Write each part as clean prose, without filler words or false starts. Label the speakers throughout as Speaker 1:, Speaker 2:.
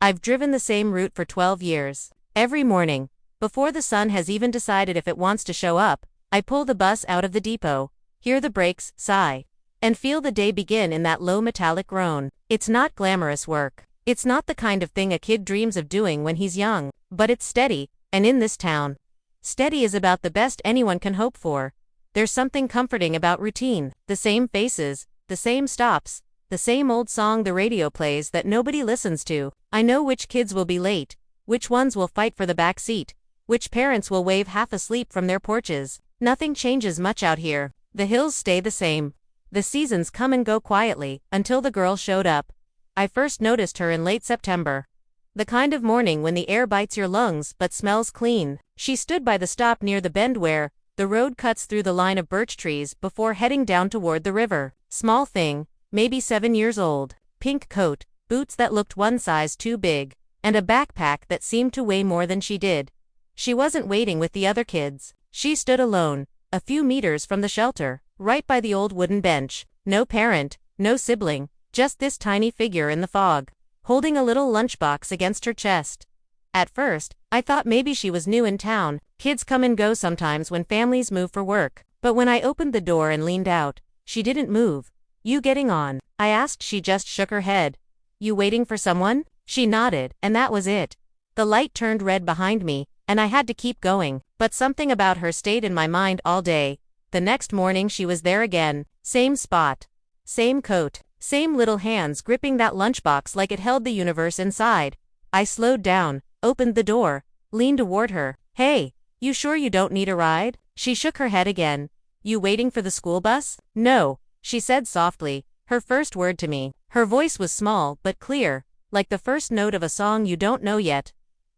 Speaker 1: I've driven the same route for 12 years. Every morning, before the sun has even decided if it wants to show up, I pull the bus out of the depot, hear the brakes, sigh, and feel the day begin in that low metallic groan. It's not glamorous work. It's not the kind of thing a kid dreams of doing when he's young, but it's steady, and in this town, steady is about the best anyone can hope for. There's something comforting about routine, the same faces, the same stops, the same old song the radio plays that nobody listens to. I know which kids will be late, which ones will fight for the back seat, which parents will wave half asleep from their porches. Nothing changes much out here. The hills stay the same. The seasons come and go quietly, until the girl showed up. I first noticed her in late September. The kind of morning when the air bites your lungs but smells clean. She stood by the stop near the bend where the road cuts through the line of birch trees before heading down toward the river. Small thing, maybe 7 years old, pink coat, boots that looked one size too big, and a backpack that seemed to weigh more than she did. She wasn't waiting with the other kids. She stood alone, a few meters from the shelter, right by the old wooden bench. No parent, no sibling, just this tiny figure in the fog, holding a little lunchbox against her chest. At first, I thought maybe she was new in town. Kids come and go sometimes when families move for work. But when I opened the door and leaned out, she didn't move. "You getting on?" I asked. She just shook her head. "You waiting for someone?" She nodded, and that was it. The light turned red behind me, and I had to keep going. But something about her stayed in my mind all day. The next morning she was there again. Same spot. Same coat. Same little hands gripping that lunchbox like it held the universe inside. I slowed down, opened the door, leaned toward her. "Hey, you sure you don't need a ride?" She shook her head again. "You waiting for the school bus?" "No," she said softly, her first word to me. Her voice was small but clear, like the first note of a song you don't know yet.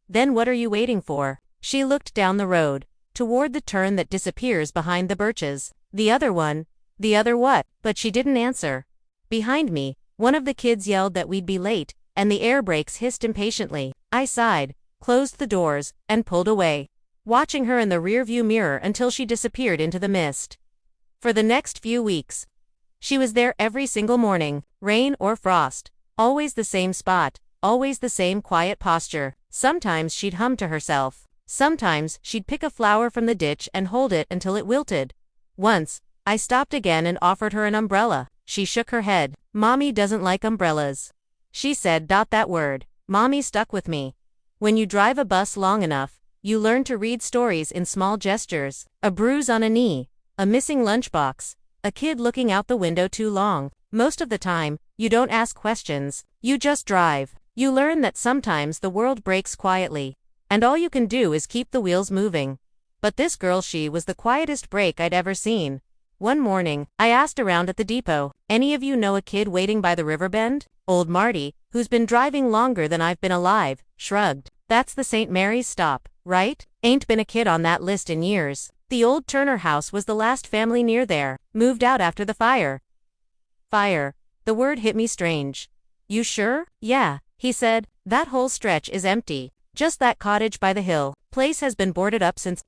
Speaker 1: "Then what are you waiting for?" She looked down the road, toward the turn that disappears behind the birches. "The other one." "The other what?" But she didn't answer. Behind me, one of the kids yelled that we'd be late, and the air brakes hissed impatiently. I sighed, closed the doors, and pulled away, watching her in the rearview mirror until she disappeared into the mist. For the next few weeks, she was there every single morning, rain or frost, always the same spot, always the same quiet posture. Sometimes she'd hum to herself. Sometimes she'd pick a flower from the ditch and hold it until it wilted. Once, I stopped again and offered her an umbrella. She shook her head. "Mommy doesn't like umbrellas," she said. That word, mommy, stuck with me. When you drive a bus long enough, you learn to read stories in small gestures. A bruise on a knee, a missing lunchbox, a kid looking out the window too long. Most of the time, you don't ask questions, you just drive. You learn that sometimes the world breaks quietly, and all you can do is keep the wheels moving. But this girl, she was the quietest break I'd ever seen. One morning, I asked around at the depot, "Any of you know a kid waiting by the river bend?" Old Marty, who's been driving longer than I've been alive, shrugged. "That's the St. Mary's stop, right? Ain't been a kid on that list in years. The old Turner house was the last family near there. Moved out after the fire." Fire. The word hit me strange. "You sure?" "Yeah," he said. "That whole stretch is empty. Just that cottage by the hill. Place has been boarded up since,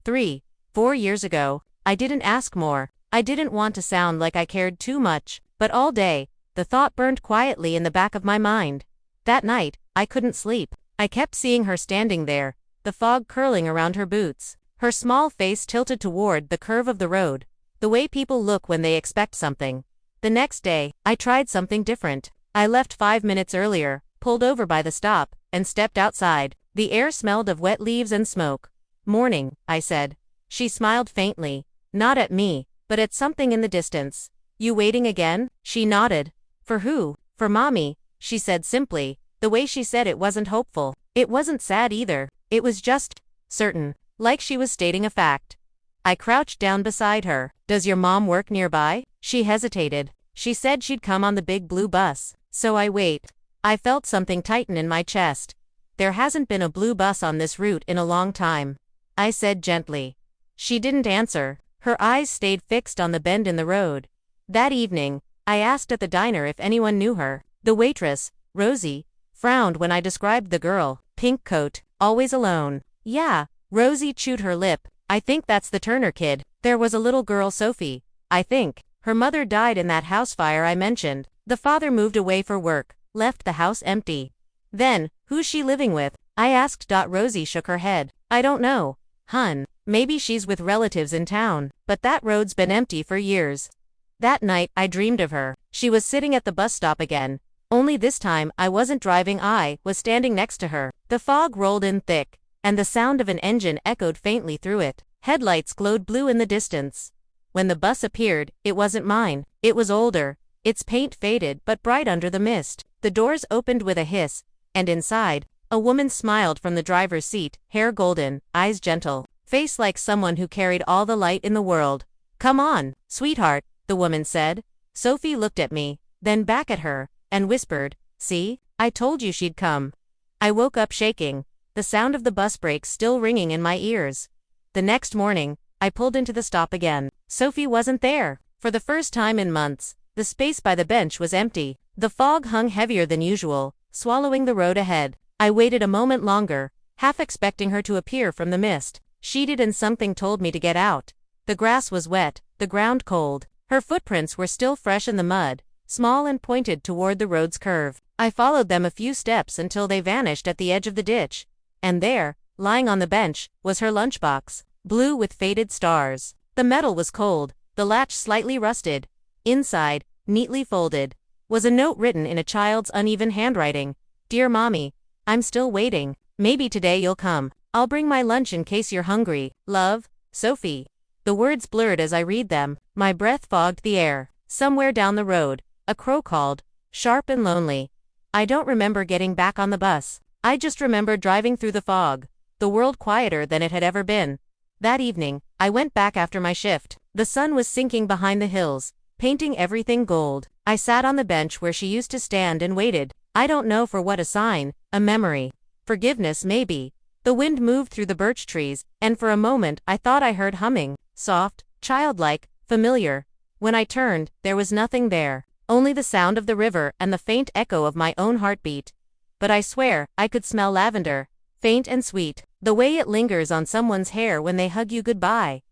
Speaker 1: 3-4 years ago." I didn't ask more. I didn't want to sound like I cared too much, but all day, the thought burned quietly in the back of my mind. That night, I couldn't sleep. I kept seeing her standing there, the fog curling around her boots, her small face tilted toward the curve of the road, the way people look when they expect something. The next day, I tried something different. I left 5 minutes earlier, pulled over by the stop, and stepped outside. The air smelled of wet leaves and smoke. "Morning," I said. She smiled faintly. Not at me, but at something in the distance. "You waiting again?" She nodded. "For who?" "For Mommy," she said simply. The way she said it wasn't hopeful. It wasn't sad either. It was just certain, like she was stating a fact. I crouched down beside her. "Does your mom work nearby?" She hesitated. "She said she'd come on the big blue bus." "So I wait." I felt something tighten in my chest. "There hasn't been a blue bus on this route in a long time," I said gently. She didn't answer. Her eyes stayed fixed on the bend in the road. That evening, I asked at the diner if anyone knew her. The waitress, Rosie, frowned when I described the girl. Pink coat, always alone. "Yeah," Rosie chewed her lip. "I think that's the Turner kid. There was a little girl, Sophie. I think. Her mother died in that house fire I mentioned. The father moved away for work, left the house empty. Then, who's she living with? I asked. Rosie shook her head. I don't know, hun. Maybe she's with relatives in town, but that road's been empty for years. That night, I dreamed of her. She was sitting at the bus stop again. Only this time, I wasn't driving, I was standing next to her. The fog rolled in thick, and the sound of an engine echoed faintly through it. Headlights glowed blue in the distance. When the bus appeared, it wasn't mine. It was older, its paint faded but bright under the mist. The doors opened with a hiss, and inside, a woman smiled from the driver's seat, hair golden, eyes gentle, face like someone who carried all the light in the world. Come on, sweetheart, the woman said. Sophie looked at me, then back at her, and whispered, see, I told you she'd come. I woke up shaking, the sound of the bus brakes still ringing in my ears. The next morning, I pulled into the stop again. Sophie wasn't there. For the first time in months, the space by the bench was empty. The fog hung heavier than usual, swallowing the road ahead. I waited a moment longer, half expecting her to appear from the mist. She did, and something told me to get out. The grass was wet, the ground cold. Her footprints were still fresh in the mud, small and pointed toward the road's curve. I followed them a few steps until they vanished at the edge of the ditch. And there, lying on the bench, was her lunchbox, blue with faded stars. The metal was cold, the latch slightly rusted. Inside, neatly folded, was a note written in a child's uneven handwriting. Dear Mommy, I'm still waiting. Maybe today you'll come. I'll bring my lunch in case you're hungry. Love, Sophie. The words blurred as I read them. My breath fogged the air. Somewhere down the road, a crow called, sharp and lonely. I don't remember getting back on the bus. I just remember driving through the fog, the world quieter than it had ever been. That evening, I went back after my shift. The sun was sinking behind the hills, painting everything gold. I sat on the bench where she used to stand and waited. I don't know for what, a sign, a memory, forgiveness maybe. The wind moved through the birch trees, and for a moment I thought I heard humming, soft, childlike, familiar. When I turned, there was nothing there, only the sound of the river and the faint echo of my own heartbeat. But I swear, I could smell lavender, faint and sweet, the way it lingers on someone's hair when they hug you goodbye.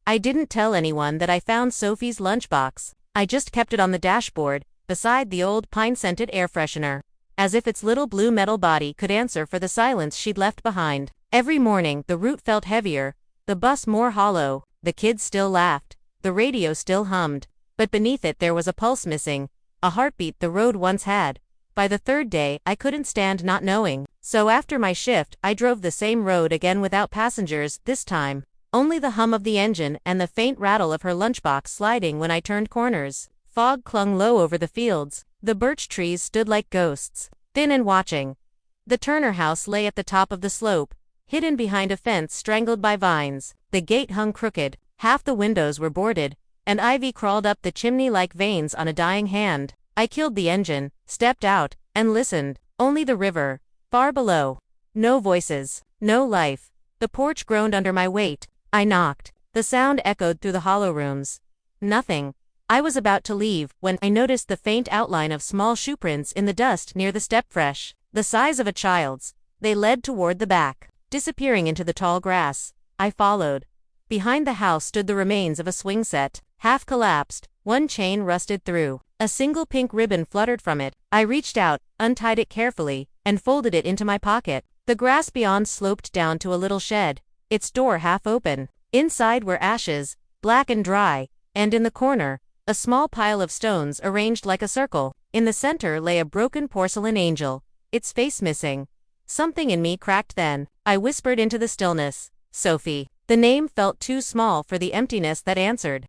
Speaker 1: I didn't tell anyone that I found Sophie's lunchbox. I just kept it on the dashboard, beside the old pine-scented air freshener, as if its little blue metal body could answer for the silence she'd left behind. Every morning, the route felt heavier, the bus more hollow, the kids still laughed, the radio still hummed, but beneath it there was a pulse missing, a heartbeat the road once had. By the third day, I couldn't stand not knowing. So after my shift, I drove the same road again without passengers, this time. Only the hum of the engine and the faint rattle of her lunchbox sliding when I turned corners. Fog clung low over the fields. The birch trees stood like ghosts, thin and watching. The Turner house lay at the top of the slope, hidden behind a fence strangled by vines. The gate hung crooked, half the windows were boarded, and ivy crawled up the chimney like veins on a dying hand. I killed the engine, stepped out, and listened. Only the river, far below. No voices, no life. The porch groaned under my weight. I knocked. The sound echoed through the hollow rooms. Nothing. I was about to leave when I noticed the faint outline of small shoeprints in the dust near the step, fresh, the size of a child's. They led toward the back, disappearing into the tall grass. I followed. Behind the house stood the remains of a swing set, half collapsed, one chain rusted through. A single pink ribbon fluttered from it. I reached out, untied it carefully, and folded it into my pocket. The grass beyond sloped down to a little shed, its door half open. Inside were ashes, black and dry, and in the corner, a small pile of stones arranged like a circle. In the center lay a broken porcelain angel, its face missing. Something in me cracked then. I whispered into the stillness, Sophie. The name felt too small for the emptiness that answered.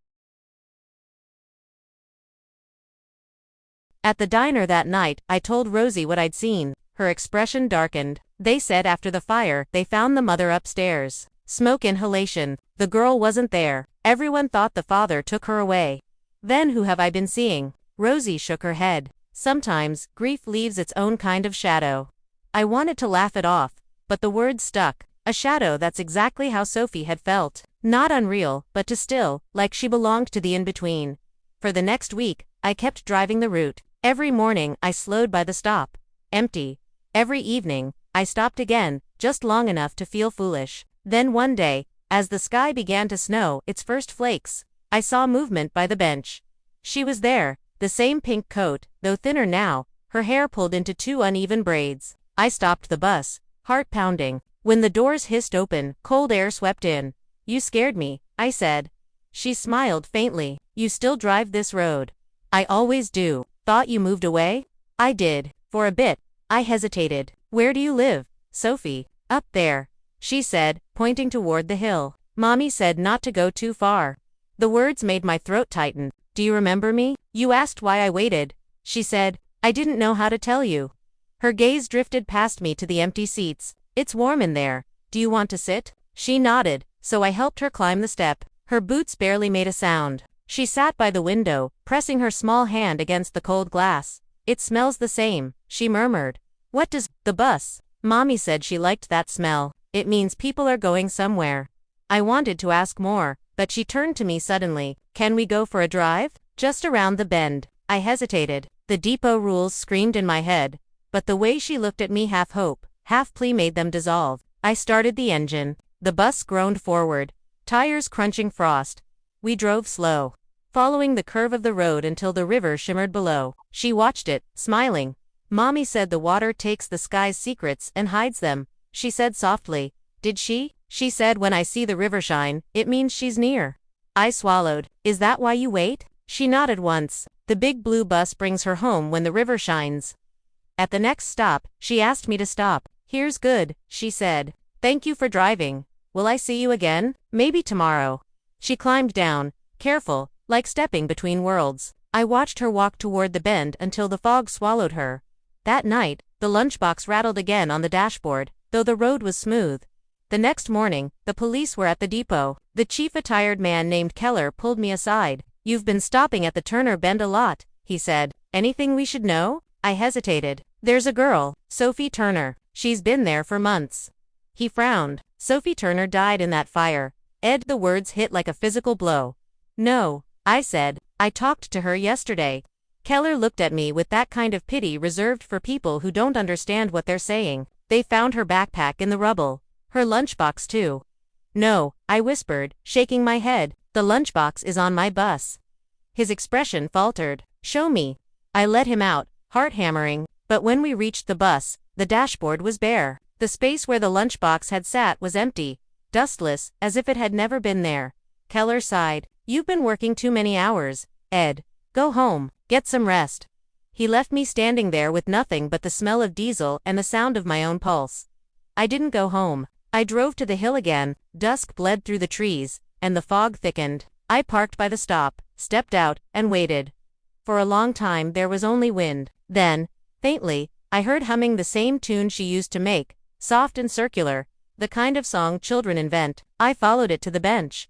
Speaker 1: At the diner that night, I told Rosie what I'd seen. Her expression darkened. They said after the fire, they found the mother upstairs. Smoke inhalation. The girl wasn't there. Everyone thought the father took her away. Then who have I been seeing? Rosie shook her head. Sometimes, grief leaves its own kind of shadow. I wanted to laugh it off, but the words stuck. A shadow, that's exactly how Sophie had felt. Not unreal, but too still, like she belonged to the in-between. For the next week, I kept driving the route. Every morning, I slowed by the stop. Empty. Every evening, I stopped again, just long enough to feel foolish. Then one day, as the sky began to snow its first flakes, I saw movement by the bench. She was there, the same pink coat, though thinner now, her hair pulled into two uneven braids. I stopped the bus, heart pounding. When the doors hissed open, cold air swept in. You scared me, I said. She smiled faintly. You still drive this road? I always do. Thought you moved away? I did. For a bit. I hesitated. Where do you live, Sophie? Up there, she said, pointing toward the hill. Mommy said not to go too far. The words made my throat tighten. Do you remember me? You asked why I waited, she said. I didn't know how to tell you. Her gaze drifted past me to the empty seats. It's warm in there. Do you want to sit? She nodded, so I helped her climb the step. Her boots barely made a sound. She sat by the window, pressing her small hand against the cold glass. It smells the same, she murmured. What does the bus? Mommy said she liked that smell. It means people are going somewhere. I wanted to ask more, but she turned to me suddenly. Can we go for a drive? Just around the bend. I hesitated. The depot rules screamed in my head, but the way she looked at me, half hope, half plea, made them dissolve. I started the engine. The bus groaned forward, tires crunching frost. We drove slow, following the curve of the road until the river shimmered below. She watched it, smiling. Mommy said the water takes the sky's secrets and hides them, she said softly. Did she? She said when I see the river shine, it means she's near. I swallowed. Is that why you wait? She nodded once. The big blue bus brings her home when the river shines. At the next stop, she asked me to stop. Here's good, she said. Thank you for driving. Will I see you again? Maybe tomorrow. She climbed down, careful, like stepping between worlds. I watched her walk toward the bend until the fog swallowed her. That night, the lunchbox rattled again on the dashboard, though the road was smooth. The next morning, the police were at the depot. The chief, a tired man named Keller, pulled me aside. You've been stopping at the Turner Bend a lot, he said. Anything we should know? I hesitated. There's a girl, Sophie Turner. She's been there for months. He frowned. Sophie Turner died in that fire. Ed, the words hit like a physical blow. No, I said. I talked to her yesterday. Keller looked at me with that kind of pity reserved for people who don't understand what they're saying. They found her backpack in the rubble. Her lunchbox too. No, I whispered, shaking my head. The lunchbox is on my bus. His expression faltered. Show me. I let him out, heart hammering, but when we reached the bus, the dashboard was bare. The space where the lunchbox had sat was empty, dustless, as if it had never been there. Keller sighed. You've been working too many hours, Ed. Go home, get some rest. He left me standing there with nothing but the smell of diesel and the sound of my own pulse. I didn't go home. I drove to the hill again. Dusk bled through the trees, and the fog thickened. I parked by the stop, stepped out, and waited. For a long time there was only wind. Then, faintly, I heard humming the same tune she used to make, soft and circular, the kind of song children invent. I followed it to the bench.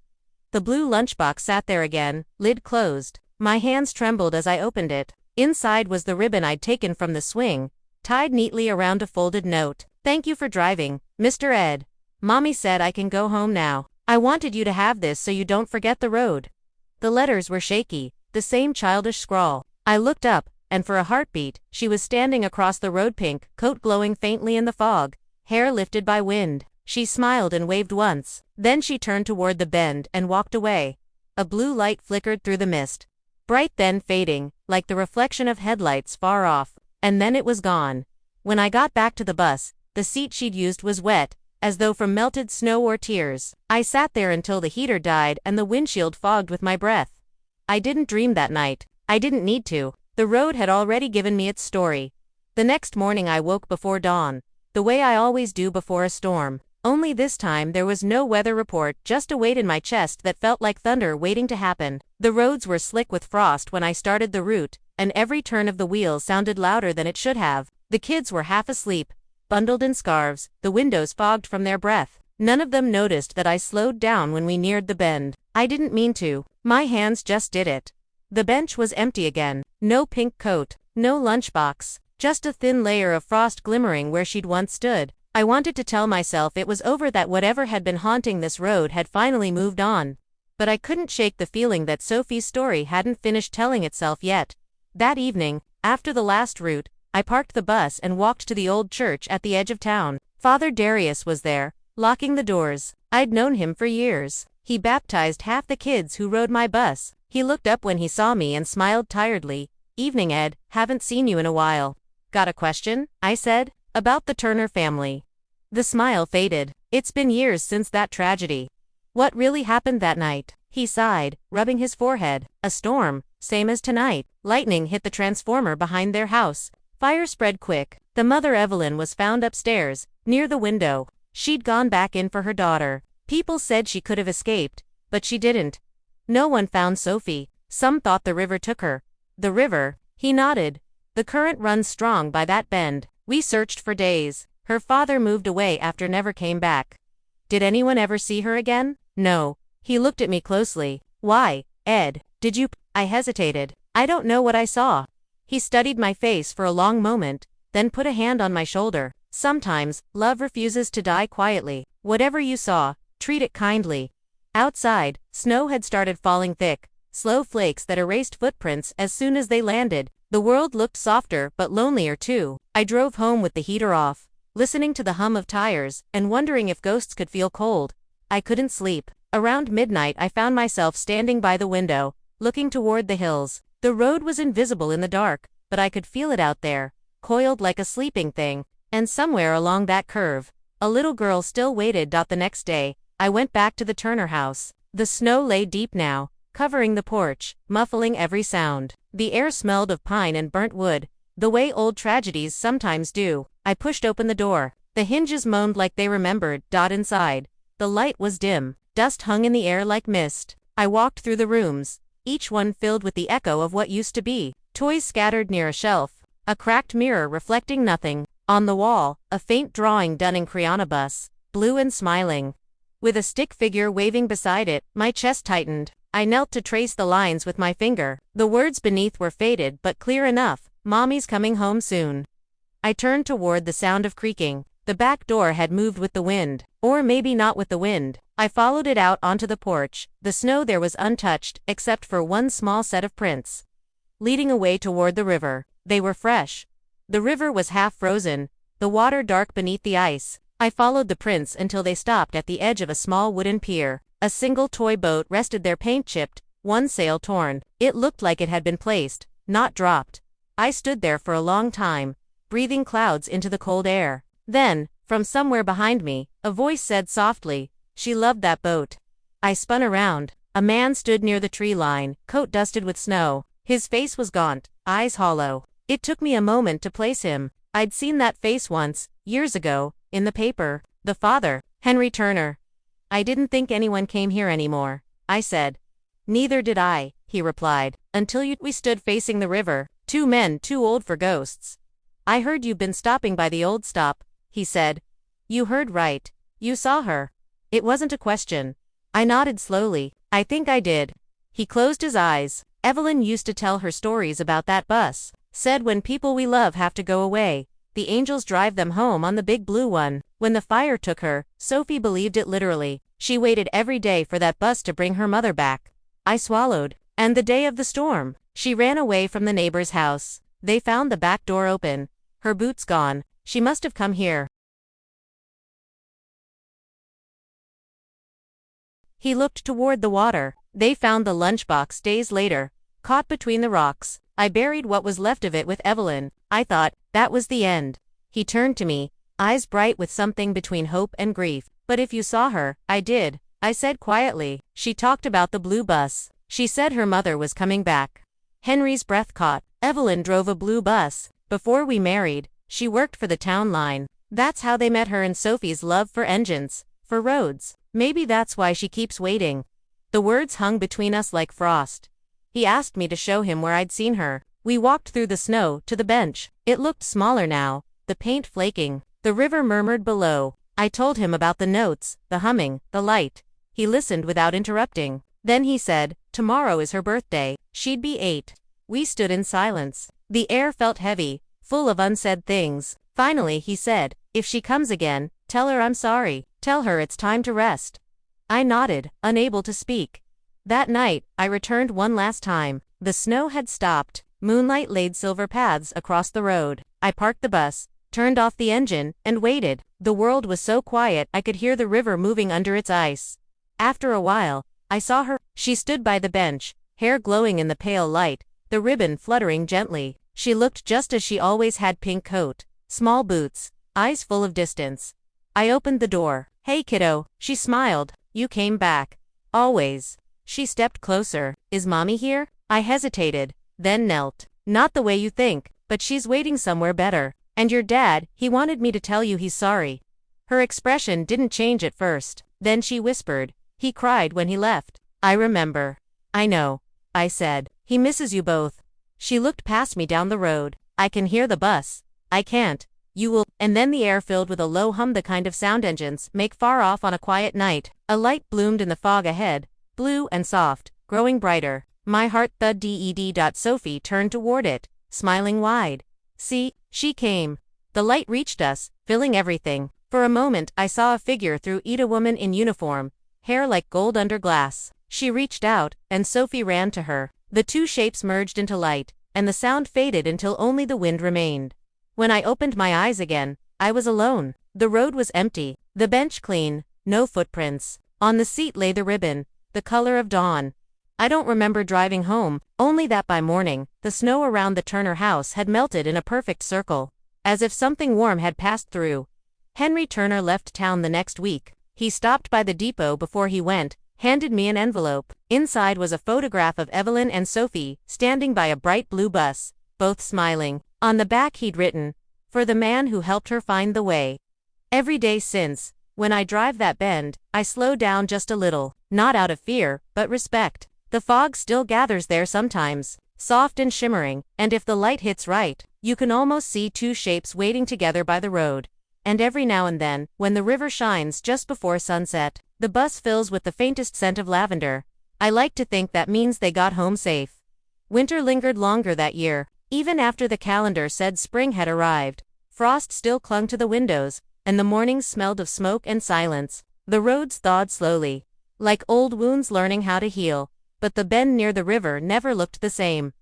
Speaker 1: The blue lunchbox sat there again, lid closed. My hands trembled as I opened it. Inside was the ribbon I'd taken from the swing, tied neatly around a folded note. Thank you for driving, Mr. Ed. Mommy said I can go home now. I wanted you to have this so you don't forget the road. The letters were shaky, the same childish scrawl. I looked up, and for a heartbeat, she was standing across the road, pink coat glowing faintly in the fog, hair lifted by wind. She smiled and waved once. Then she turned toward the bend and walked away. A blue light flickered through the mist, bright then fading, like the reflection of headlights far off, and then it was gone. When I got back to the bus, the seat she'd used was wet, as though from melted snow or tears. I sat there until the heater died and the windshield fogged with my breath. I didn't dream that night. I didn't need to. The road had already given me its story. The next morning I woke before dawn, the way I always do before a storm. Only this time there was no weather report, just a weight in my chest that felt like thunder waiting to happen. The roads were slick with frost when I started the route, and every turn of the wheel sounded louder than it should have. The kids were half asleep, bundled in scarves, the windows fogged from their breath. None of them noticed that I slowed down when we neared the bend. I didn't mean to. My hands just did it. The bench was empty again. No pink coat, no lunchbox, just a thin layer of frost glimmering where she'd once stood. I wanted to tell myself it was over, that whatever had been haunting this road had finally moved on. But I couldn't shake the feeling that Sophie's story hadn't finished telling itself yet. That evening, after the last route, I parked the bus and walked to the old church at the edge of town. Father Darius was there, locking the doors. I'd known him for years. He baptized half the kids who rode my bus. He looked up when he saw me and smiled tiredly. Evening, Ed. Haven't seen you in a while. Got a question? I said. About the Turner family. The smile faded. It's been years since that tragedy. What really happened that night? He sighed, rubbing his forehead. A storm, same as tonight. Lightning hit the transformer behind their house. Fire spread quick. The mother Evelyn was found upstairs, near the window. She'd gone back in for her daughter. People said she could have escaped, but she didn't. No one found Sophie. Some thought the river took her. The river? He nodded. The current runs strong by that bend. We searched for days. Her father moved away after never came back. Did anyone ever see her again? No. He looked at me closely. Why, Ed, did you? I hesitated. I don't know what I saw. He studied my face for a long moment, then put a hand on my shoulder. Sometimes, love refuses to die quietly. Whatever you saw, treat it kindly. Outside, snow had started falling thick, slow flakes that erased footprints as soon as they landed. The world looked softer but lonelier too. I drove home with the heater off, listening to the hum of tires, and wondering if ghosts could feel cold. I couldn't sleep. Around midnight I found myself standing by the window, looking toward the hills. The road was invisible in the dark, but I could feel it out there, coiled like a sleeping thing. And somewhere along that curve, a little girl still waited. The next day, I went back to the Turner house. The snow lay deep now, covering the porch, muffling every sound. The air smelled of pine and burnt wood, the way old tragedies sometimes do. I pushed open the door. The hinges moaned like they remembered. Inside, the light was dim. Dust hung in the air like mist. I walked through the rooms, each one filled with the echo of what used to be. Toys scattered near a shelf, a cracked mirror reflecting nothing. On the wall, a faint drawing done in crayonabus, blue and smiling. With a stick figure waving beside it, my chest tightened. I knelt to trace the lines with my finger. The words beneath were faded but clear enough. Mommy's coming home soon. I turned toward the sound of creaking. The back door had moved with the wind. Or maybe not with the wind. I followed it out onto the porch. The snow there was untouched, except for one small set of prints, leading away toward the river. They were fresh. The river was half frozen, the water dark beneath the ice. I followed the prints until they stopped at the edge of a small wooden pier. A single toy boat rested there, paint chipped, one sail torn. It looked like it had been placed, not dropped. I stood there for a long time, breathing clouds into the cold air. Then, from somewhere behind me, a voice said softly, "She loved that boat." I spun around. A man stood near the tree line, coat dusted with snow. His face was gaunt, eyes hollow. It took me a moment to place him. I'd seen that face once, years ago, in the paper. The father, Henry Turner. "I didn't think anyone came here anymore," I said. "Neither did I," he replied, "until you." We stood facing the river, two men too old for ghosts. "I heard you've been stopping by the old stop," he said. "You heard right. You saw her." It wasn't a question. I nodded slowly. "I think I did." He closed his eyes. "Evelyn used to tell her stories about that bus. Said when people we love have to go away, the angels drive them home on the big blue one. When the fire took her, Sophie believed it literally. She waited every day for that bus to bring her mother back." I swallowed. "And the day of the storm, she ran away from the neighbor's house. They found the back door open. Her boots gone. She must have come here." He looked toward the water. "They found the lunchbox days later, caught between the rocks. I buried what was left of it with Evelyn. I thought, that was the end." He turned to me, eyes bright with something between hope and grief. "But if you saw her." "I did," I said quietly. "She talked about the blue bus. She said her mother was coming back." Henry's breath caught. "Evelyn drove a blue bus. Before we married, she worked for the town line. That's how they met, her and Sophie's love for engines, for roads. Maybe that's why she keeps waiting." The words hung between us like frost. He asked me to show him where I'd seen her. We walked through the snow to the bench. It looked smaller now, the paint flaking. The river murmured below. I told him about the notes, the humming, the light. He listened without interrupting. Then he said, tomorrow is her birthday. She'd be 8. We stood in silence. The air felt heavy, full of unsaid things. Finally he said, if she comes again, tell her I'm sorry. Tell her it's time to rest. I nodded, unable to speak. That night, I returned one last time. The snow had stopped. Moonlight laid silver paths across the road. I parked the bus, turned off the engine, and waited. The world was so quiet I could hear the river moving under its ice. After a while, I saw her. She stood by the bench, hair glowing in the pale light, the ribbon fluttering gently. She looked just as she always had, pink coat, small boots, eyes full of distance. I opened the door. "Hey kiddo," she smiled. "You came back. Always." She stepped closer. "Is mommy here?" I hesitated, then knelt. "Not the way you think, but she's waiting somewhere better. And your dad, he wanted me to tell you he's sorry." Her expression didn't change at first. Then she whispered, "He cried when he left." "I remember." "I know," I said. "He misses you both." She looked past me down the road. "I can hear the bus." "I can't." "You will." And then the air filled with a low hum, the kind of sound engines make far off on a quiet night. A light bloomed in the fog ahead, blue and soft, growing brighter. My heart thudded. Sophie turned toward it, smiling wide. "See," she came. The light reached us, filling everything. For a moment I saw a figure through it, a woman in uniform, hair like gold under glass. She reached out, and Sophie ran to her. The two shapes merged into light, and the sound faded until only the wind remained. When I opened my eyes again, I was alone. The road was empty, the bench clean, no footprints. On the seat lay the ribbon, the color of dawn. I don't remember driving home, only that by morning, the snow around the Turner house had melted in a perfect circle, as if something warm had passed through. Henry Turner left town the next week. He stopped by the depot before he went, handed me an envelope. Inside was a photograph of Evelyn and Sophie, standing by a bright blue bus, both smiling. On the back he'd written, "For the man who helped her find the way." Every day since, when I drive that bend, I slow down just a little, not out of fear, but respect. The fog still gathers there sometimes, soft and shimmering, and if the light hits right, you can almost see two shapes waiting together by the road. And every now and then, when the river shines just before sunset, the bus fills with the faintest scent of lavender. I like to think that means they got home safe. Winter lingered longer that year. Even after the calendar said spring had arrived, frost still clung to the windows, and the mornings smelled of smoke and silence. The roads thawed slowly, like old wounds learning how to heal, but the bend near the river never looked the same.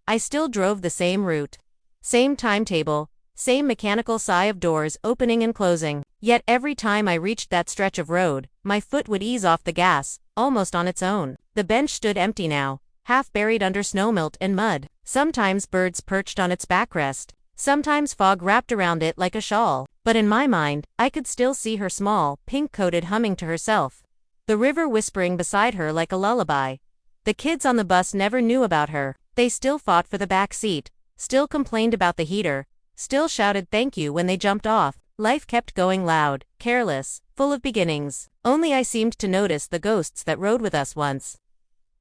Speaker 1: I still drove the same route. Same timetable, same mechanical sigh of doors opening and closing. Yet every time I reached that stretch of road, my foot would ease off the gas, almost on its own. The bench stood empty now, half buried under snowmelt and mud. Sometimes birds perched on its backrest. Sometimes fog wrapped around it like a shawl. But in my mind, I could still see her small, pink-coated, humming to herself. The river whispering beside her like a lullaby. The kids on the bus never knew about her. They still fought for the back seat, still complained about the heater, still shouted thank you when they jumped off. Life kept going loud, careless, full of beginnings. Only I seemed to notice the ghosts that rode with us once.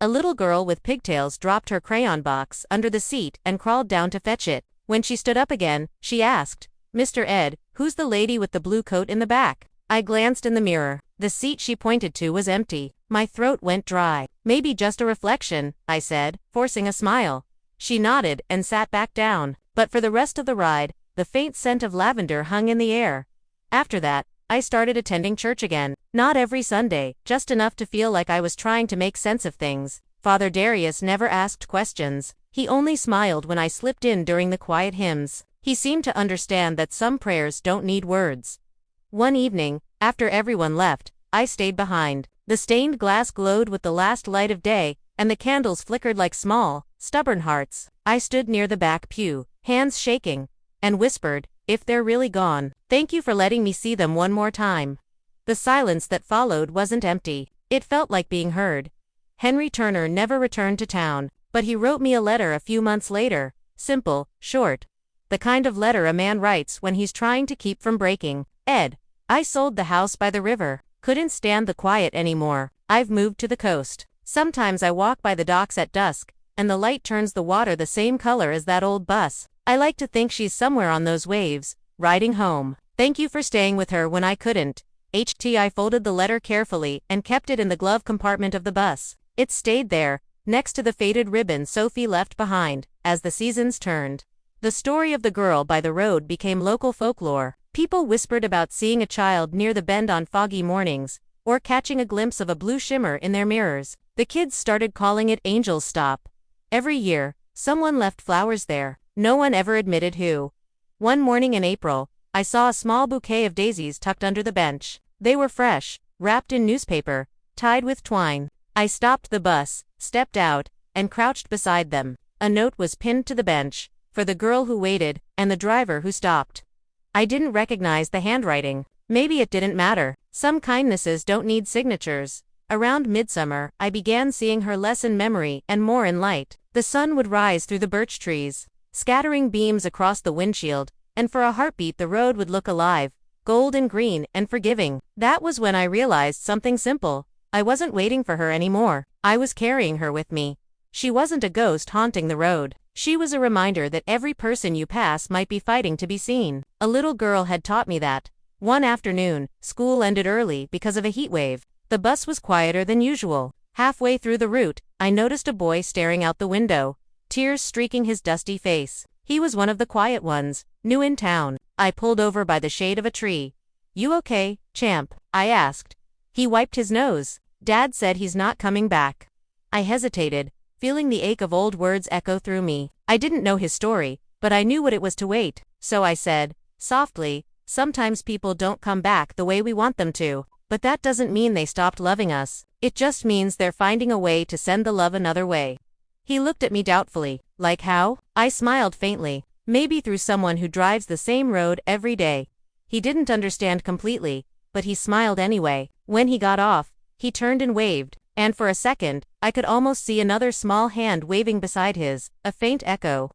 Speaker 1: A little girl with pigtails dropped her crayon box under the seat and crawled down to fetch it. When she stood up again, she asked, "Mr. Ed, who's the lady with the blue coat in the back?" I glanced in the mirror. The seat she pointed to was empty. My throat went dry. "Maybe just a reflection," I said, forcing a smile. She nodded and sat back down. But for the rest of the ride, the faint scent of lavender hung in the air. After that, I started attending church again. Not every Sunday, just enough to feel like I was trying to make sense of things. Father Darius never asked questions. He only smiled when I slipped in during the quiet hymns. He seemed to understand that some prayers don't need words. One evening, after everyone left, I stayed behind. The stained glass glowed with the last light of day, and the candles flickered like small, stubborn hearts. I stood near the back pew, hands shaking, and whispered, "If they're really gone, thank you for letting me see them one more time." The silence that followed wasn't empty. It felt like being heard. Henry Turner never returned to town, but he wrote me a letter a few months later, simple, short. The kind of letter a man writes when he's trying to keep from breaking. "Ed, I sold the house by the river. Couldn't stand the quiet anymore. I've moved to the coast. Sometimes I walk by the docks at dusk, and the light turns the water the same color as that old bus. I like to think she's somewhere on those waves, riding home. Thank you for staying with her when I couldn't. I folded the letter carefully and kept it in the glove compartment of the bus. It stayed there, next to the faded ribbon Sophie left behind, as the seasons turned. The story of the girl by the road became local folklore. People whispered about seeing a child near the bend on foggy mornings, or catching a glimpse of a blue shimmer in their mirrors. The kids started calling it Angel's Stop. Every year, someone left flowers there. No one ever admitted who. One morning in April, I saw a small bouquet of daisies tucked under the bench. They were fresh, wrapped in newspaper, tied with twine. I stopped the bus, stepped out, and crouched beside them. A note was pinned to the bench, for the girl who waited, and the driver who stopped. I didn't recognize the handwriting. Maybe it didn't matter. Some kindnesses don't need signatures. Around midsummer, I began seeing her less in memory and more in light. The sun would rise through the birch trees, scattering beams across the windshield, and for a heartbeat the road would look alive, gold and green and forgiving. That was when I realized something simple. I wasn't waiting for her anymore. I was carrying her with me. She wasn't a ghost haunting the road. She was a reminder that every person you pass might be fighting to be seen. A little girl had taught me that. One afternoon, school ended early because of a heat wave. The bus was quieter than usual. Halfway through the route, I noticed a boy staring out the window, tears streaking his dusty face. He was one of the quiet ones, new in town. I pulled over by the shade of a tree. "You okay, champ?" I asked. He wiped his nose. "Dad said he's not coming back." I hesitated, feeling the ache of old words echo through me. I didn't know his story, but I knew what it was to wait. So I said, softly, "Sometimes people don't come back the way we want them to. But that doesn't mean they stopped loving us. It just means they're finding a way to send the love another way." He looked at me doubtfully. "Like how?" I smiled faintly. "Maybe through someone who drives the same road every day." He didn't understand completely, but he smiled anyway. When he got off, he turned and waved, and for a second, I could almost see another small hand waving beside his, a faint echo.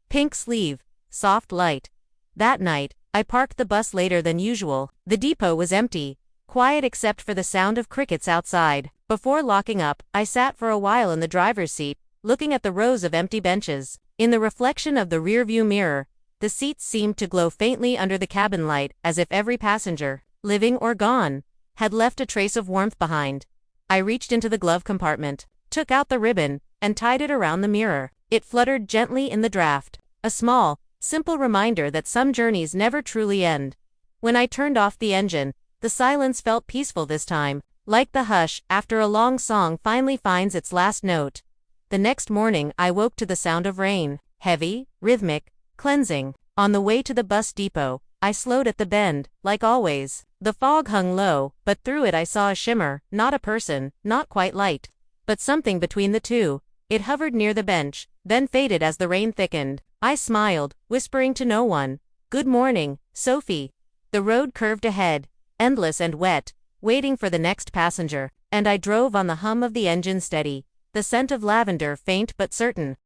Speaker 1: Pink sleeve, soft light. That night, I parked the bus later than usual. The depot was empty, quiet except for the sound of crickets outside. Before locking up, I sat for a while in the driver's seat, looking at the rows of empty benches. In the reflection of the rearview mirror, the seats seemed to glow faintly under the cabin light, as if every passenger, living or gone, had left a trace of warmth behind. I reached into the glove compartment, took out the ribbon, and tied it around the mirror. It fluttered gently in the draft, a small, simple reminder that some journeys never truly end. When I turned off the engine, the silence felt peaceful this time, like the hush after a long song finally finds its last note. The next morning I woke to the sound of rain, heavy, rhythmic, cleansing. On the way to the bus depot, I slowed at the bend, like always. The fog hung low, but through it I saw a shimmer, not a person, not quite light, but something between the two. It hovered near the bench, then faded as the rain thickened. I smiled, whispering to no one, "Good morning, Sophie." The road curved ahead, endless and wet, waiting for the next passenger, and I drove on the hum of the engine steady, the scent of lavender faint but certain.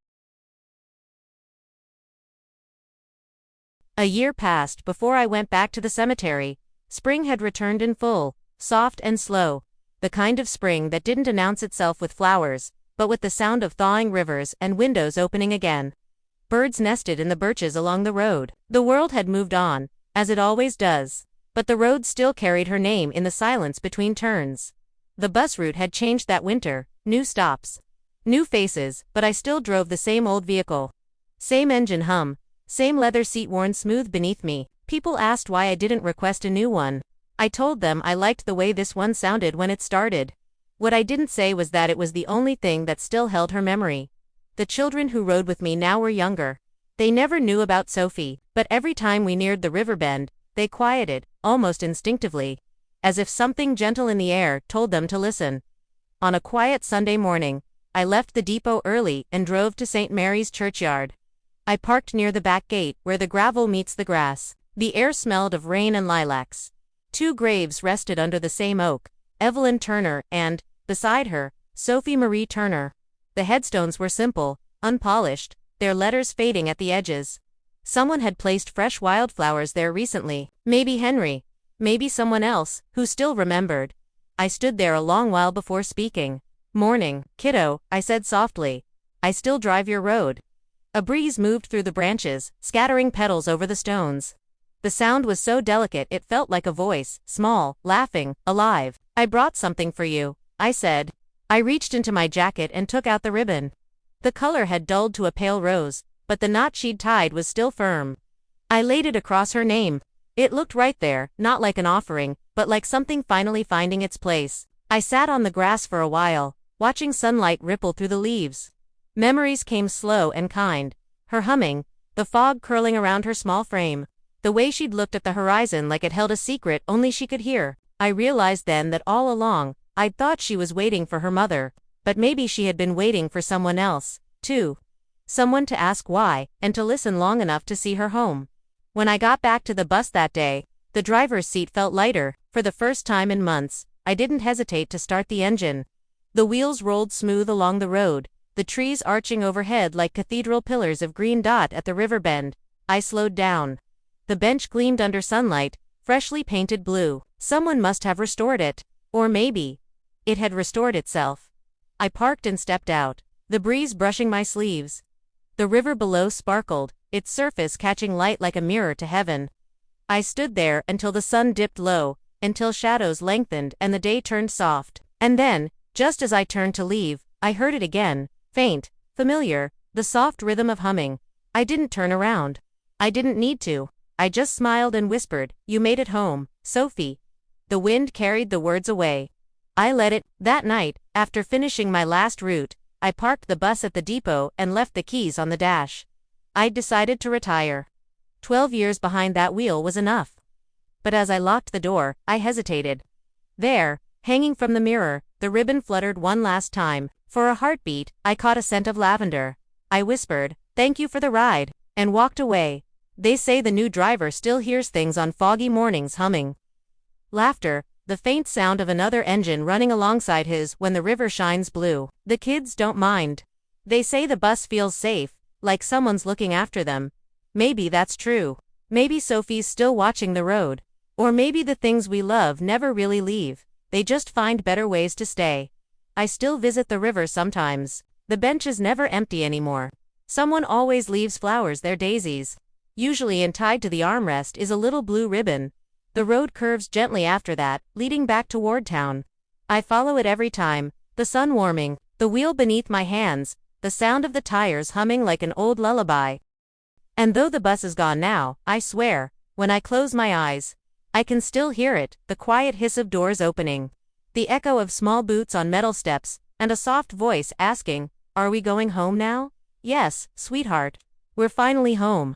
Speaker 1: A year passed before I went back to the cemetery. Spring had returned in full, soft and slow, the kind of spring that didn't announce itself with flowers, but with the sound of thawing rivers and windows opening again. Birds nested in the birches along the road. The world had moved on, as it always does, but the road still carried her name in the silence between turns. The bus route had changed that winter, new stops, new faces, but I still drove the same old vehicle. Same engine hum, same leather seat worn smooth beneath me. People asked why I didn't request a new one. I told them I liked the way this one sounded when it started. What I didn't say was that it was the only thing that still held her memory. The children who rode with me now were younger. They never knew about Sophie, but every time we neared the river bend, they quieted, almost instinctively, as if something gentle in the air told them to listen. On a quiet Sunday morning, I left the depot early and drove to St. Mary's churchyard. I parked near the back gate, where the gravel meets the grass. The air smelled of rain and lilacs. 2 graves rested under the same oak, Evelyn Turner and, beside her, Sophie Marie Turner. The headstones were simple, unpolished, their letters fading at the edges. Someone had placed fresh wildflowers there recently. Maybe Henry. Maybe someone else, who still remembered. I stood there a long while before speaking. "Morning, kiddo," I said softly. "I still drive your road." A breeze moved through the branches, scattering petals over the stones. The sound was so delicate it felt like a voice, small, laughing, alive. "I brought something for you," I said. I reached into my jacket and took out the ribbon. The color had dulled to a pale rose, but the knot she'd tied was still firm. I laid it across her name. It looked right there, not like an offering, but like something finally finding its place. I sat on the grass for a while, watching sunlight ripple through the leaves. Memories came slow and kind. Her humming, the fog curling around her small frame, the way she'd looked at the horizon like it held a secret only she could hear. I realized then that all along, I'd thought she was waiting for her mother, but maybe she had been waiting for someone else, too. Someone to ask why, and to listen long enough to see her home. When I got back to the bus that day, the driver's seat felt lighter. For the first time in months, I didn't hesitate to start the engine. The wheels rolled smooth along the road, the trees arching overhead like cathedral pillars of green dot at the river bend. I slowed down. The bench gleamed under sunlight, freshly painted blue. Someone must have restored it. Or maybe it had restored itself. I parked and stepped out, the breeze brushing my sleeves. The river below sparkled, its surface catching light like a mirror to heaven. I stood there until the sun dipped low, until shadows lengthened and the day turned soft. And then, just as I turned to leave, I heard it again, faint, familiar, the soft rhythm of humming. I didn't turn around. I didn't need to. I just smiled and whispered, "You made it home, Sophie." The wind carried the words away. I let it. That night, after finishing my last route, I parked the bus at the depot and left the keys on the dash. I'd decided to retire. 12 years behind that wheel was enough. But as I locked the door, I hesitated. There, hanging from the mirror, the ribbon fluttered one last time. For a heartbeat, I caught a scent of lavender. I whispered, "Thank you for the ride," and walked away. They say the new driver still hears things on foggy mornings humming. Laughter, the faint sound of another engine running alongside his when the river shines blue. The kids don't mind. They say the bus feels safe, like someone's looking after them. Maybe that's true. Maybe Sophie's still watching the road. Or maybe the things we love never really leave. They just find better ways to stay. I still visit the river sometimes. The bench is never empty anymore. Someone always leaves flowers there, daisies. Usually and tied to the armrest is a little blue ribbon. The road curves gently after that, leading back toward town. I follow it every time, the sun warming, the wheel beneath my hands, the sound of the tires humming like an old lullaby. And though the bus is gone now, I swear, when I close my eyes, I can still hear it, the quiet hiss of doors opening, the echo of small boots on metal steps, and a soft voice asking, "Are we going home now?" "Yes, sweetheart. We're finally home."